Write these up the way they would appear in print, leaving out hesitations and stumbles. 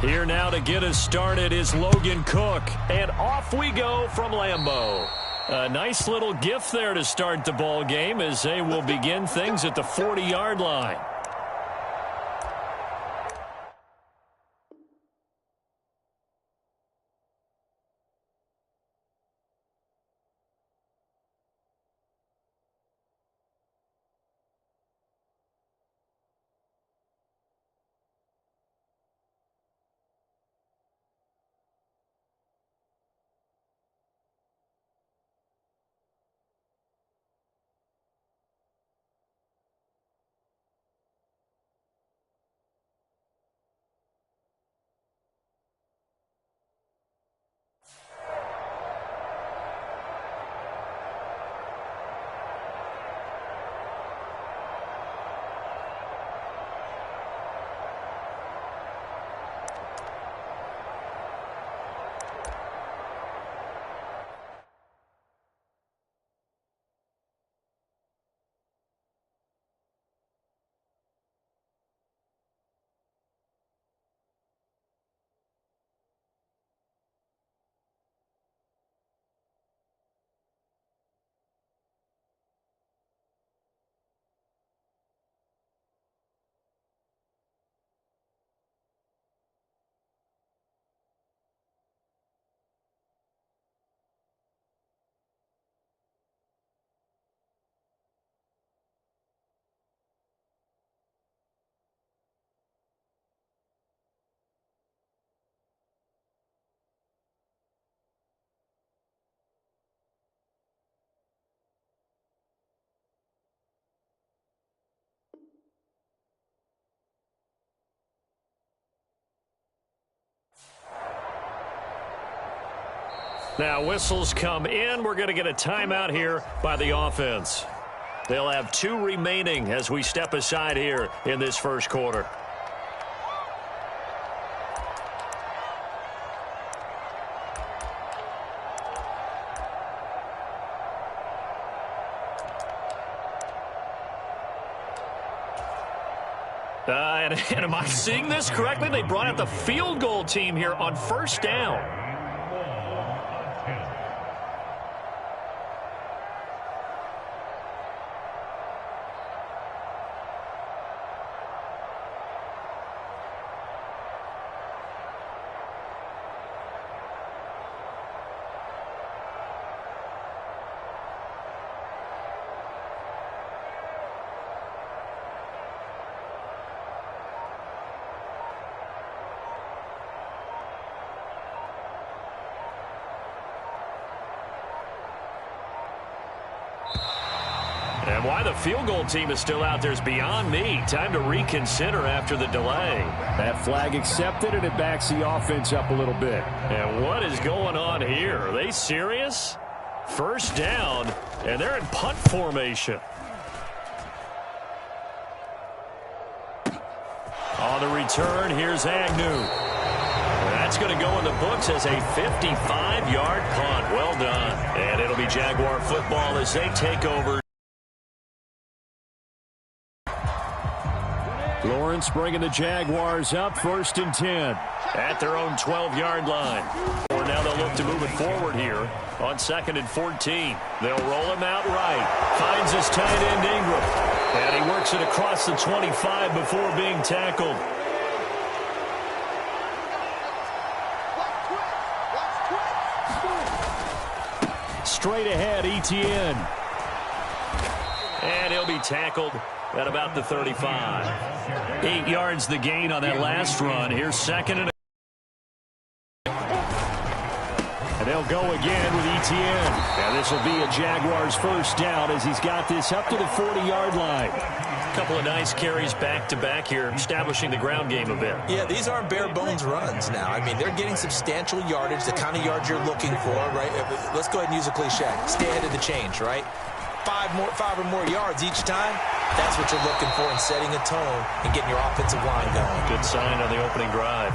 Here now to get us started is Logan Cook. And off we go from Lambeau. A nice little gift there to start the ball game as they will begin things at the 40-yard line. Now whistles come in. We're going to get a timeout here by the offense. They'll have 2 remaining as we step aside here in this first quarter. And am I seeing this correctly? They brought out the field goal team here on first down. And why the field goal team is still out there is beyond me. Time to reconsider after the delay. That flag accepted, and it backs the offense up a little bit. And what is going on here? Are they serious? First down, and they're in punt formation. On the return, here's Agnew. That's going to go in the books as a 55-yard punt. Well done. And it'll be Jaguar football as they take over. Lawrence bringing the Jaguars up, 1st and 10. At their own 12-yard line. Or now they'll look to move it forward here on 2nd and 14. They'll roll him out right. Finds his tight end Ingram. And he works it across the 25 before being tackled. Straight ahead, Etienne. And he'll be tackled at about the 35. 8 yards the gain on that last run. Here's 2nd and they'll go again with Etienne. Now this will be a Jaguars first down as he's got this up to the 40-yard line. A couple of nice carries back-to-back here, establishing the ground game a bit. Yeah, these aren't bare-bones runs now. I mean, they're getting substantial yardage, the kind of yards you're looking for, right? Let's go ahead and use a cliche. Stay ahead of the change, right? 5 or more yards each time. That's what you're looking for in setting a tone and getting your offensive line going. Good sign on the opening drive.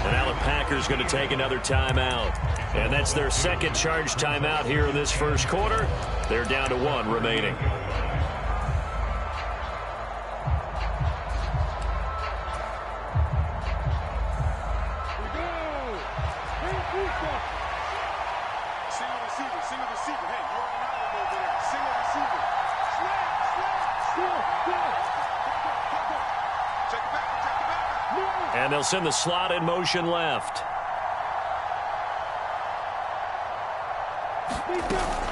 And now the Packers going to take another timeout. And that's their second charge timeout here in this first quarter. They're down to 1 remaining. And they'll send the slot in motion left.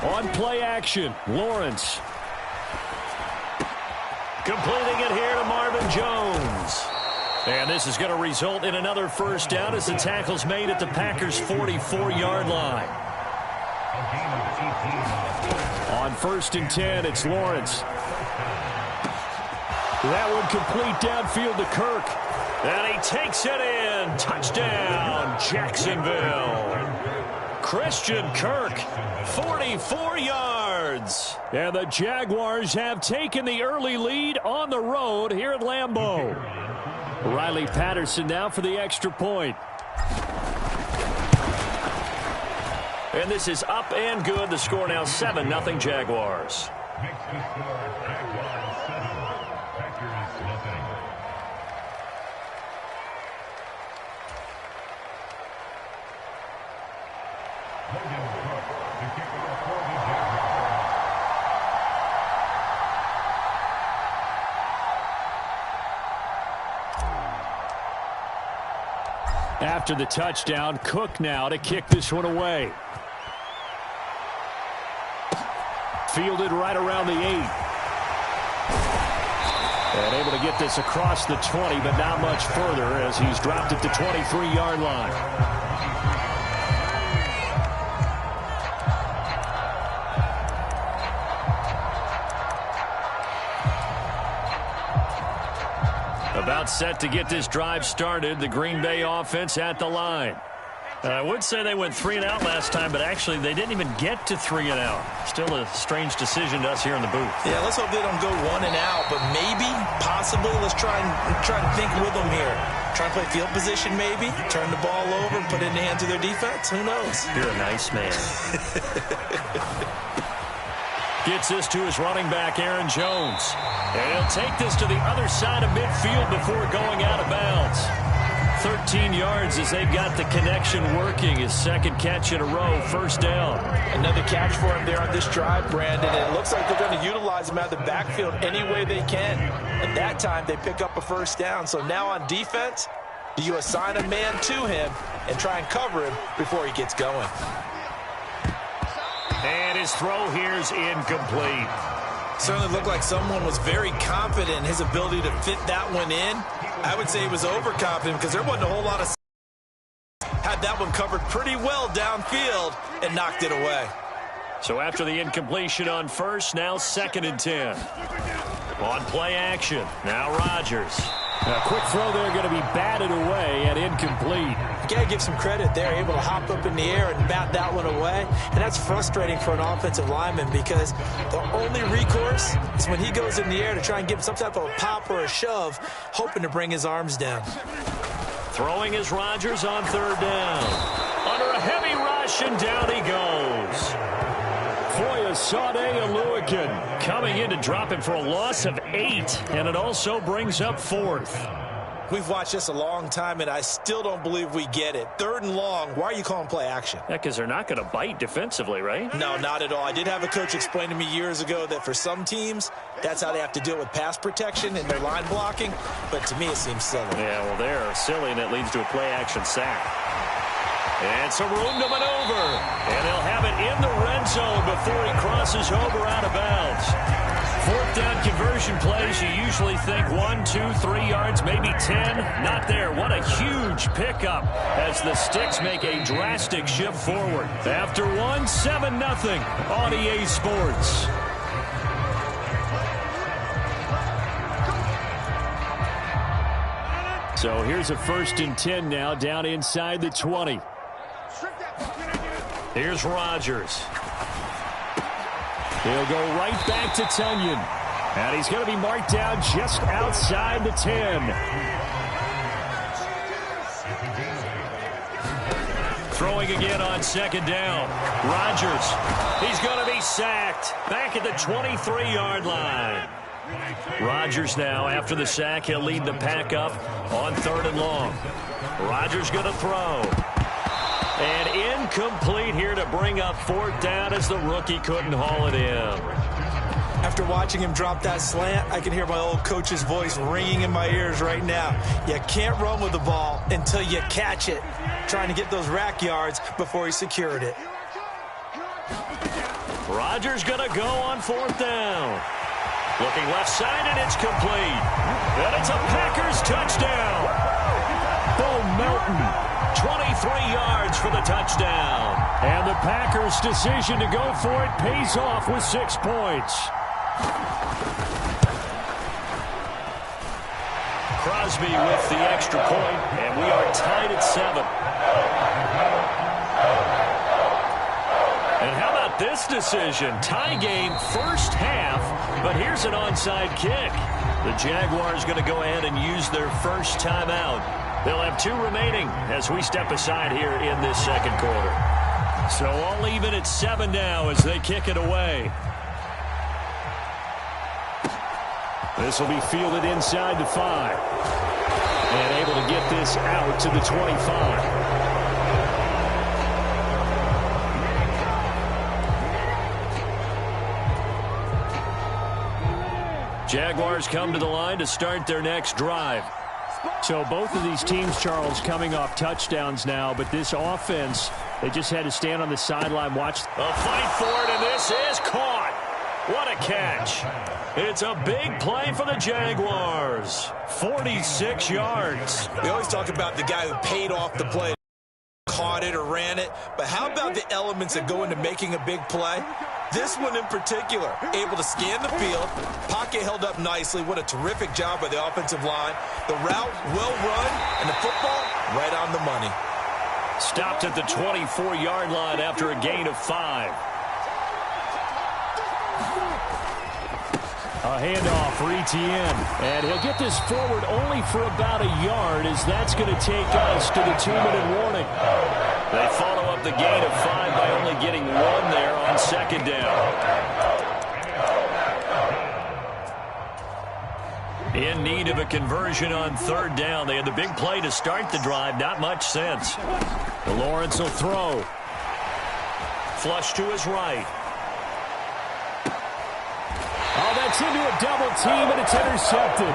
On play action, Lawrence. Completing it here to Marvin Jones. And this is going to result in another first down as the tackle's made at the Packers' 44-yard line. On 1st and 10, it's Lawrence. That one complete downfield to Kirk. And he takes it in. Touchdown, Jacksonville. Christian Kirk, 44 yards. And the Jaguars have taken the early lead on the road here at Lambeau. Riley Patterson now for the extra point. And this is up and good. The score now 7-0 Jaguars. After the touchdown, Cook now to kick this one away. Fielded right around the 8. And able to get this across the 20, but not much further as he's dropped at the 23-yard line. About set to get this drive started. The Green Bay offense at the line. I would say they went 3 and out last time, but actually they didn't even get to 3 and out. Still a strange decision to us here in the booth. Yeah, let's hope they don't go 1 and out, but maybe, possibly, let's try and think with them here. Try and play field position maybe, turn the ball over, put it in the hands of their defense. Who knows? You're a nice man. Gets this to his running back, Aaron Jones. And he'll take this to the other side of midfield before going out of bounds. 13 yards as they've got the connection working. His second catch in a row, first down. Another catch for him there on this drive, Brandon. And it looks like they're going to utilize him out of the backfield any way they can. And that time they pick up a first down. So now on defense, do you assign a man to him and try and cover him before he gets going? And his throw here's incomplete. Certainly looked like someone was very confident in his ability to fit that one in. I would say he was overconfident because there wasn't a whole lot of... Had that one covered pretty well downfield and knocked it away. So after the incompletion on first, now 2nd and 10. On play action, now Rodgers. A quick throw there going to be batted away and incomplete. You got to give some credit there, able to hop up in the air and bat that one away. And that's frustrating for an offensive lineman because the only recourse is when he goes in the air to try and give some type of a pop or a shove, hoping to bring his arms down. Throwing is Rodgers on 3rd down. Under a heavy rush, and down he goes. Foyesade Oluwakin coming in to drop him for a loss of 8, and it also brings up 4th. We've watched this a long time, and I still don't believe we get it. 3rd and long, why are you calling play action? Yeah, because they're not going to bite defensively, right? No, not at all. I did have a coach explain to me years ago that for some teams, that's how they have to deal with pass protection and their line blocking, but to me it seems silly. Yeah, well, they're silly, and it leads to a play action sack. And some room to maneuver. And they'll have it in the red zone before he crosses over out of bounds. 4th down conversion plays, you usually think 1, 2, 3 yards, maybe 10. Not there. What a huge pickup as the Sticks make a drastic shift forward. After 1, 7-0 on EA Sports. So here's a 1st and 10 now down inside the 20. Here's Rodgers. He'll go right back to Tunyon. And he's going to be marked down just outside the 10. Throwing again on 2nd down. Rodgers. He's going to be sacked. Back at the 23-yard line. Rodgers now, after the sack, he'll lead the pack up on 3rd and long. Rodgers going to throw. And incomplete here to bring up 4th down as the rookie couldn't haul it in. After watching him drop that slant, I can hear my old coach's voice ringing in my ears right now. You can't run with the ball until you catch it. Trying to get those rack yards before he secured it. Rodgers going to go on 4th down. Looking left side, and it's complete. And it's a Packers touchdown. Bo Melton, 23 yards for the touchdown. and the Packers' decision to go for it pays off with 6 points. Crosby with the extra point, and we are tied at 7. And how about this decision? Tie game first half, but here's an onside kick. The Jaguars going to go ahead and use their first timeout. They'll have 2 remaining as we step aside here in this second quarter. So all even at 7 now as they kick it away. This will be fielded inside the 5. And able to get this out to the 25. Jaguars come to the line to start their next drive. So both of these teams, Charles, coming off touchdowns now, but this offense, they just had to stand on the sideline, watch. A fight for it, and this is caught. What a catch. It's a big play for the Jaguars. 46 yards. We always talk about the guy who paid off the play, caught it or ran it, but how about the elements that go into making a big play? This one in particular, able to scan the field, pocket held up nicely. What a terrific job by the offensive line. The route well run, and the football right on the money. Stopped at the 24-yard line after a gain of 5. A handoff for Etienne, and he'll get this forward only for about a yard, as that's going to take us to the 2-minute warning. They follow up the gain of 5 by only getting 1 there on second down. In need of a conversion on 3rd down. They had the big play to start the drive. Not much sense. Lawrence will throw. Flush to his right. Oh, that's into a double team, and it's intercepted.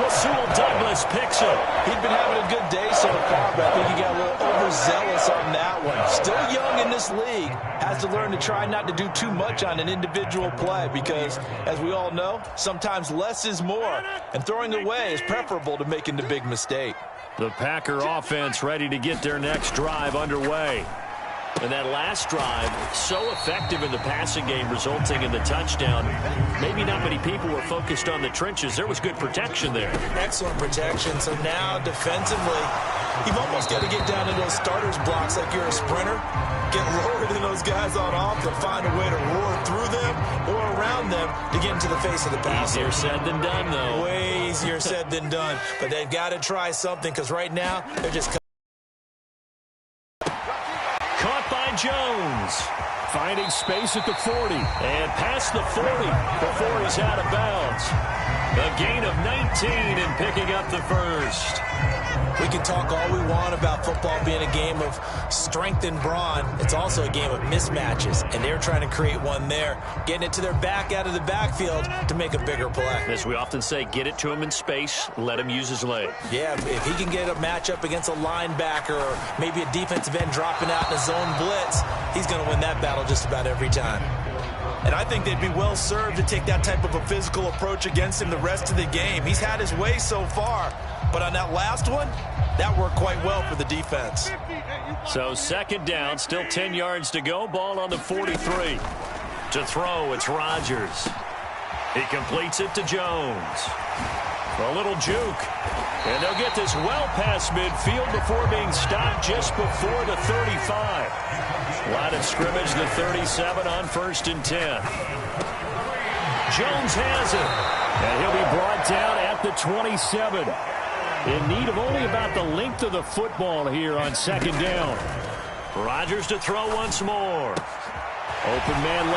Rasul Douglas picks it. He'd been having a good day so far, but I think he got a little overzealous on that one. Still young in this league. Has to learn to try not to do too much on an individual play because, as we all know, sometimes less is more. And throwing away is preferable to making the big mistake. The Packer offense ready to get their next drive underway. And that last drive, so effective in the passing game, resulting in the touchdown. Maybe not many people were focused on the trenches. There was good protection there. Excellent protection. So now defensively, you've almost got to get down to those starters blocks like you're a sprinter. Get lower than those guys on off to find a way to roar through them or around them to get into the face of the passer. Easier said than done, though. Way easier said than done. But they've got to try something because right now they're just Jones finding space at the 40 and past the 40 before he's out of bounds. A gain of 19 and picking up the first. We can talk all we want about football being a game of strength and brawn. It's also a game of mismatches, and they're trying to create one there, getting it to their back out of the backfield to make a bigger play. As we often say, get it to him in space, let him use his leg. Yeah, if he can get a matchup against a linebacker or maybe a defensive end dropping out in a zone blitz, he's going to win that battle just about every time. And I think they'd be well served to take that type of a physical approach against him the rest of the game. He's had his way so far, but on that last one, that worked quite well for the defense. So 2nd down, still 10 yards to go. Ball on the 43. To throw, it's Rodgers. He completes it to Jones. A little juke. And they'll get this well past midfield before being stopped just before the 35. Line of scrimmage, the 37 on 1st and 10. Jones has it. And he'll be brought down at the 27. In need of only about the length of the football here on 2nd down. Rodgers to throw once more. Open man.